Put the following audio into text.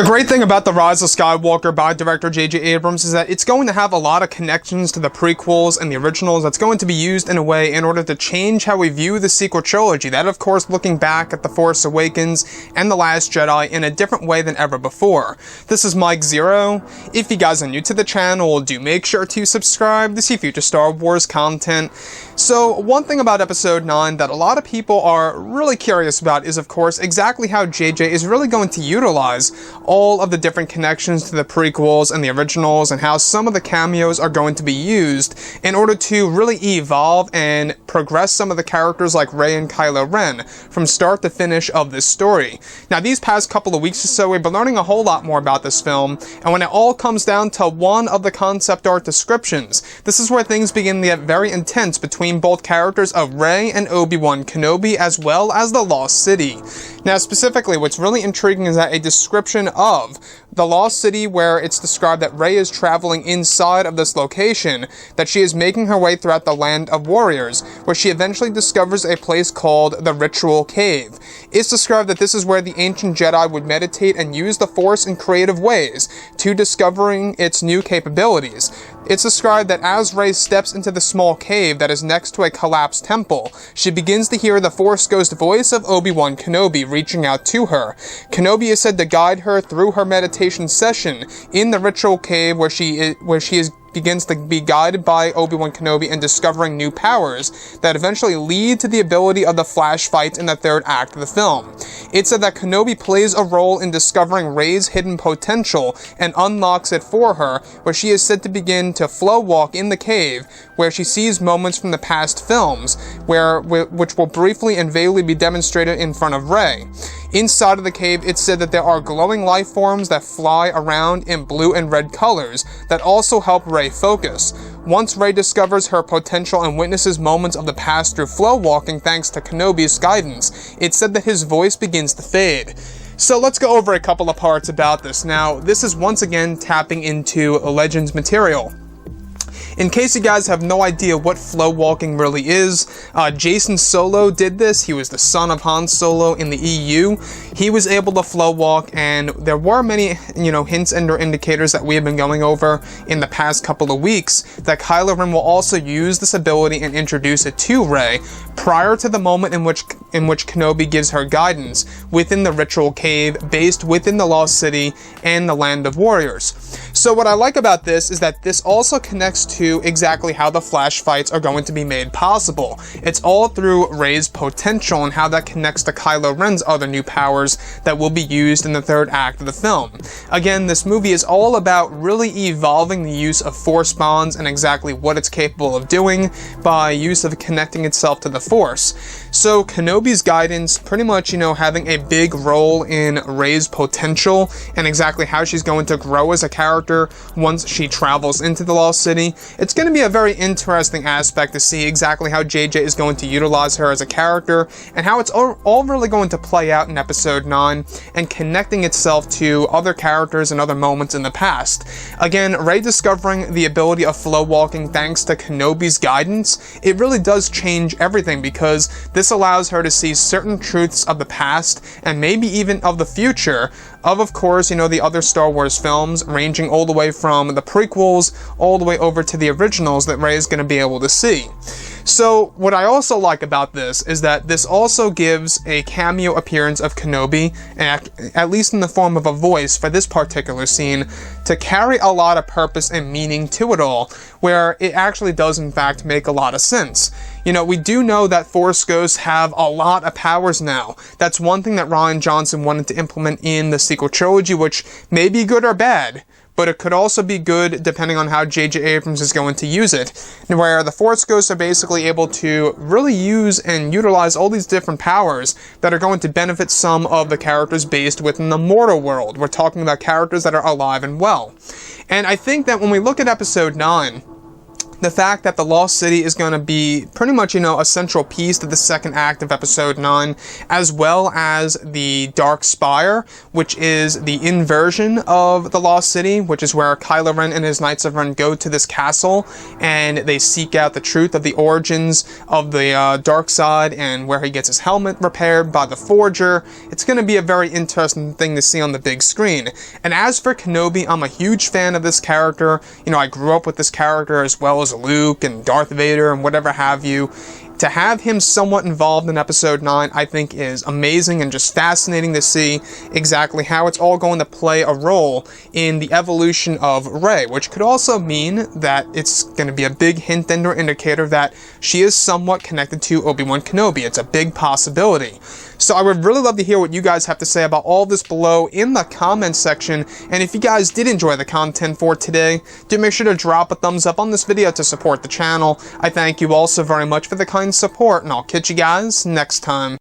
The great thing about The Rise of Skywalker by director J.J. Abrams is that it's going to have a lot of connections to the prequels and the originals that's going to be used in a way in order to change how we view the sequel trilogy. That, of course, looking back at The Force Awakens and The Last Jedi in a different way than ever before. This is Mike Zero. If you guys are new to the channel, do make sure to subscribe to see future Star Wars content. So, one thing about Episode 9 that a lot of people are really curious about is, of course, exactly how JJ is really going to utilize all of the different connections to the prequels and the originals, and how some of the cameos are going to be used in order to really evolve and progress some of the characters like Rey and Kylo Ren from start to finish of this story. Now, these past couple of weeks or so, we've been learning a whole lot more about this film, and when it all comes down to one of the concept art descriptions, this is where things begin to get very intense between both characters of Rey and Obi-Wan Kenobi, as well as the Lost City. Now, specifically, what's really intriguing is that a description of the Lost City, where it's described that Rey is traveling inside of this location, that she is making her way throughout the Land of Warriors, where she eventually discovers a place called the Ritual Cave. It's described that this is where the ancient Jedi would meditate and use the Force in creative ways to discovering its new capabilities. It's described that as Rey steps into the small cave that is next to a collapsed temple, she begins to hear the Force Ghost voice of Obi-Wan Kenobi reaching out to her. Kenobi is said to guide her through her meditation session in the Ritual Cave, where she begins to be guided by Obi-Wan Kenobi and discovering new powers that eventually lead to the ability of the flash fights in the third act of the film. It's said that Kenobi plays a role in discovering Rey's hidden potential and unlocks it for her, where she is said to begin to flow walk in the cave, where she sees moments from the past films, which will briefly and vaguely be demonstrated in front of Rey. Inside of the cave, it's said that there are glowing life forms that fly around in blue and red colors that also help Rey focus. Once Rey discovers her potential and witnesses moments of the past through flow walking thanks to Kenobi's guidance, it's said that his voice begins to fade. So let's go over a couple of parts about this. Now, this is once again tapping into Legends material. In case you guys have no idea what flow walking really is, Jason Solo did this. He was the son of Han Solo in the EU. He was able to flow walk, and there were many, hints and or indicators that we have been going over in the past couple of weeks that Kylo Ren will also use this ability and introduce it to Rey prior to the moment in which Kenobi gives her guidance within the Ritual Cave, based within the Lost City and the Land of Warriors. So what I like about this is that this also connects to exactly how the flash fights are going to be made possible. It's all through Rey's potential and how that connects to Kylo Ren's other new powers that will be used in the third act of the film. Again, this movie is all about really evolving the use of Force bonds and exactly what it's capable of doing by use of connecting itself to the Force. So Kenobi's guidance pretty much, having a big role in Rey's potential and exactly how she's going to grow as a character once she travels into the Lost City. It's going to be a very interesting aspect to see exactly how JJ is going to utilize her as a character and how it's all really going to play out in Episode 9 and connecting itself to other characters and other moments in the past. Again, Rey discovering the ability of flow walking thanks to Kenobi's guidance, it really does change everything, because this allows her to see certain truths of the past and maybe even of the future of course, the other Star Wars films, ranging all the way from the prequels all the way over to the originals that Rey is going to be able to see. So, what I also like about this is that this also gives a cameo appearance of Kenobi, at least in the form of a voice for this particular scene, to carry a lot of purpose and meaning to it all, where it actually does in fact make a lot of sense. We do know that Force Ghosts have a lot of powers now. That's one thing that Rian Johnson wanted to implement in the sequel trilogy, which may be good or bad, but it could also be good depending on how J.J. Abrams is going to use it, where the Force Ghosts are basically able to really use and utilize all these different powers that are going to benefit some of the characters based within the mortal world. We're talking about characters that are alive and well. And I think that when we look at Episode 9, the fact that the Lost City is going to be pretty much, a central piece to the second act of Episode 9, as well as the Dark Spire, which is the inversion of the Lost City, which is where Kylo Ren and his Knights of Ren go to this castle, and they seek out the truth of the origins of the dark side, and where he gets his helmet repaired by the Forger. It's going to be a very interesting thing to see on the big screen. And as for Kenobi, I'm a huge fan of this character. I grew up with this character as well as Luke and Darth Vader and whatever have you. To have him somewhat involved in Episode 9, I think is amazing and just fascinating to see exactly how it's all going to play a role in the evolution of Rey, which could also mean that it's going to be a big hint and or indicator that she is somewhat connected to Obi-Wan Kenobi. It's a big possibility. So I would really love to hear what you guys have to say about all this below in the comments section, and if you guys did enjoy the content for today, do make sure to drop a thumbs up on this video to support the channel. I thank you all so very much for the kind support, and I'll catch you guys next time.